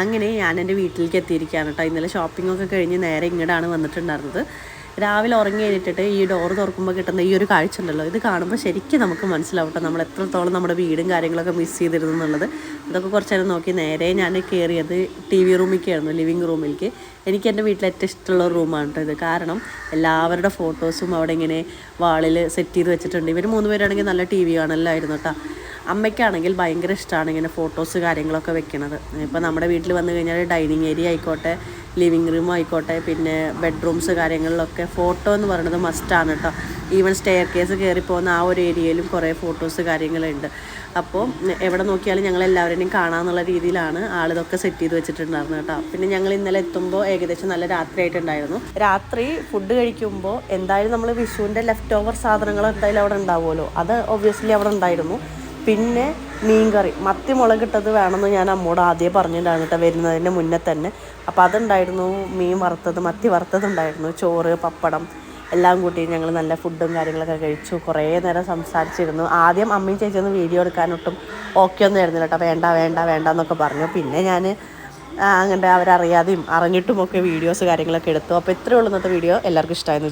അങ്ങനെ ഞാൻ എൻ്റെ വീട്ടിലേക്ക് എത്തിയിരിക്കുകയാണ് കേട്ടോ. ഇന്നലെ ഷോപ്പിങ്ങൊക്കെ കഴിഞ്ഞ് നേരെ ഇങ്ങോട്ടാണ് വന്നിട്ടുണ്ടായിരുന്നത്. രാവിലെ ഉറങ്ങി കഴിഞ്ഞിട്ട് ഈ ഡോറ് തുറക്കുമ്പോൾ കിട്ടുന്ന ഈ ഒരു കാഴ്ച ഉണ്ടല്ലോ, ഇത് കാണുമ്പോൾ ശരിക്കും നമുക്ക് മനസ്സിലാവും കേട്ടോ നമ്മൾ എത്രത്തോളം നമ്മുടെ വീടും കാര്യങ്ങളൊക്കെ മിസ് ചെയ്തിരുന്നു എന്നുള്ളത്. ഇതൊക്കെ കുറച്ച് നേരം നോക്കി നേരെ ഞാൻ കയറിയത് ടി വി റൂമിലേക്കായിരുന്നു, ലിവിങ് റൂമിലേക്ക്. എനിക്ക് എൻ്റെ വീട്ടിൽ ഏറ്റവും ഇഷ്ടമുള്ള റൂമാണ് കേട്ടോ ഇത്. കാരണം എല്ലാവരുടെ ഫോട്ടോസും അവിടെ ഇങ്ങനെ വാളിൽ സെറ്റ് ചെയ്ത് വെച്ചിട്ടുണ്ട്. ഇവർ 3 പേരാണെങ്കിൽ നല്ല ടി വി കാണലായിരുന്നു കേട്ടോ. അമ്മയ്ക്കാണെങ്കിൽ ഭയങ്കര ഇഷ്ടമാണ് ഇങ്ങനെ ഫോട്ടോസ് കാര്യങ്ങളൊക്കെ വെക്കണത്. ഇപ്പോൾ നമ്മുടെ വീട്ടിൽ വന്നു കഴിഞ്ഞാൽ ഡൈനിങ് ഏരിയ ആയിക്കോട്ടെ, ലിവിങ് റൂം ആയിക്കോട്ടെ, പിന്നെ ബെഡ്റൂംസ് കാര്യങ്ങളിലൊക്കെ ഫോട്ടോ എന്ന് പറയുന്നത് മസ്റ്റാണ് കേട്ടോ. ഈവൻ സ്റ്റെയർ കേസ് കയറിപ്പോകുന്ന ആ ഒരു ഏരിയയിലും കുറേ ഫോട്ടോസ് കാര്യങ്ങളുണ്ട്. അപ്പോൾ എവിടെ നോക്കിയാലും ഞങ്ങളെല്ലാവരെയും കാണാമെന്നുള്ള രീതിയിലാണ് ആളിതൊക്കെ സെറ്റ് ചെയ്ത് വെച്ചിട്ടുണ്ടായിരുന്നു കേട്ടോ. പിന്നെ ഞങ്ങൾ ഇന്നലെ എത്തുമ്പോൾ ഏകദേശം നല്ല രാത്രി ആയിട്ടുണ്ടായിരുന്നു. രാത്രി ഫുഡ് കഴിക്കുമ്പോൾ എന്തായാലും നമ്മൾ വിഷുവിൻ്റെ ലെഫ്റ്റ് ഓവർ സാധനങ്ങൾ എന്തായാലും അവിടെ ഉണ്ടാവുമല്ലോ, അത് ഒബ്വിയസ്ലി അവിടെ ഉണ്ടായിരുന്നു. പിന്നെ മീൻകറി, മത്തി മുളകിട്ടത് വേണമെന്ന് ഞാൻ അമ്മോട് ആദ്യം പറഞ്ഞിട്ടുണ്ടായിരുന്നു കേട്ടോ, വരുന്നതിന് മുന്നേ തന്നെ. അപ്പോൾ അതുണ്ടായിരുന്നു, മീൻ വറുത്തത്, മത്തി വറുത്തതുണ്ടായിരുന്നു, ചോറ്, പപ്പടം എല്ലാം കൂട്ടി ഞങ്ങൾ നല്ല ഫുഡും കാര്യങ്ങളൊക്കെ കഴിച്ചു. കുറേ നേരം സംസാരിച്ചിരുന്നു. ആദ്യം അമ്മയും ചേച്ചിയൊന്നും വീഡിയോ എടുക്കാനൊട്ടും ഓക്കെ ഒന്നും ആയിരുന്നില്ല കേട്ടോ. വേണ്ട വേണ്ട വേണ്ട എന്നൊക്കെ പറഞ്ഞു. പിന്നെ ഞാൻ അങ്ങനെ അവരറിയാതെയും അറിഞ്ഞിട്ടുമൊക്കെ വീഡിയോസ് കാര്യങ്ങളൊക്കെ എടുത്തു. അപ്പോൾ ഇത്രയേ ഉള്ളൂ ഇന്നത്തെ വീഡിയോ. എല്ലാവർക്കും ഇഷ്ടമായിരുന്നു.